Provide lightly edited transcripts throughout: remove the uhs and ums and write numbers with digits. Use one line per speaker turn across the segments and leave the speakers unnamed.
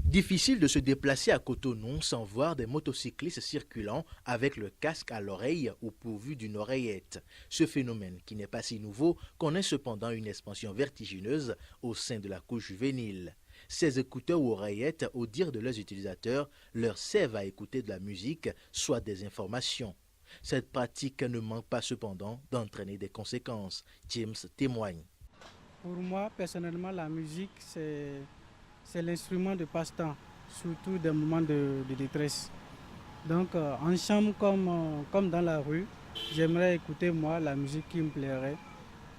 Difficile de se déplacer à Cotonou sans voir des motocyclistes circulant avec le casque à l'oreille ou pourvu d'une oreillette. Ce phénomène, qui n'est pas si nouveau, connaît cependant une expansion vertigineuse au sein de la couche juvénile. Ces écouteurs ou oreillettes, au dire de leurs utilisateurs, leur servent à écouter de la musique, soit des informations. Cette pratique ne manque pas cependant d'entraîner des conséquences. James témoigne.
Pour moi, personnellement, la musique, c'est l'instrument de passe-temps, surtout des moments de détresse. Donc, en chambre comme dans la rue, j'aimerais écouter, moi, la musique qui me plairait.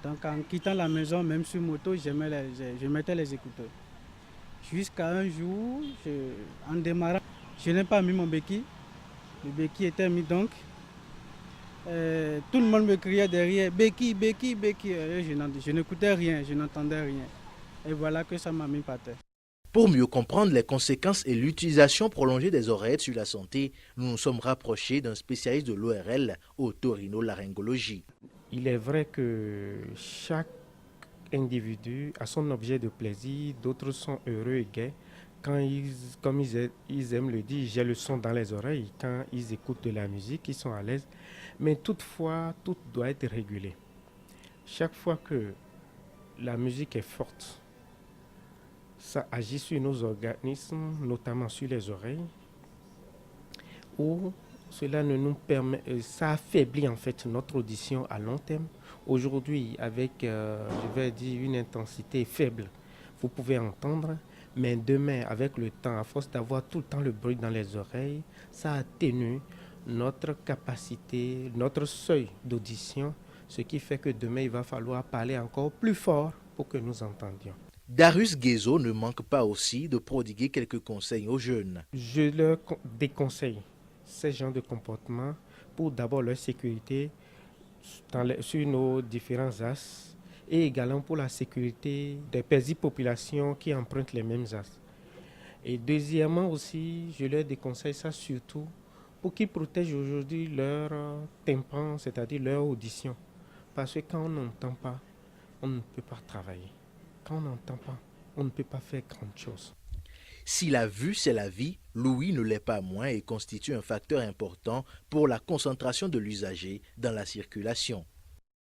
Donc, en quittant la maison, même sur moto, je mettais les écouteurs. Jusqu'à un jour, en démarrant, je n'ai pas mis mon béquille. Le béquille était mis donc. Tout le monde me criait derrière, béquille, béquille, béquille. Et je n'écoutais rien, je n'entendais rien. Et voilà que ça m'a mis par terre.
Pour mieux comprendre les conséquences et l'utilisation prolongée des oreillettes sur la santé, nous nous sommes rapprochés d'un spécialiste de l'ORL, otorhinolaryngologie.
Il est vrai que chaque individu a son objet de plaisir, d'autres sont heureux et gais. Quand comme ils aiment le dire, j'ai le son dans les oreilles. Quand ils écoutent de la musique, ils sont à l'aise. Mais toutefois, tout doit être régulé. Chaque fois que la musique est forte, ça agit sur nos organismes, notamment sur les oreilles, où cela ne nous permet, ça affaiblit en fait notre audition à long terme. Aujourd'hui, avec, je vais dire, une intensité faible, vous pouvez entendre, mais demain, avec le temps, à force d'avoir tout le temps le bruit dans les oreilles, ça atténue notre capacité, notre seuil d'audition, ce qui fait que demain, il va falloir parler encore plus fort pour que nous entendions.
Darius Guézo ne manque pas aussi de prodiguer quelques conseils aux jeunes.
Je leur déconseille ces genres de comportements pour d'abord leur sécurité sur nos différents axes et également pour la sécurité des paisibles populations qui empruntent les mêmes axes. Et deuxièmement aussi, je leur déconseille ça surtout pour qu'ils protègent aujourd'hui leur tympan, c'est-à-dire leur audition. Parce que quand on n'entend pas, on ne peut pas travailler. Quand on n'entend pas, on ne peut pas faire grand chose.
Si la vue, c'est la vie, l'ouïe ne l'est pas moins et constitue un facteur important pour la concentration de l'usager dans la circulation.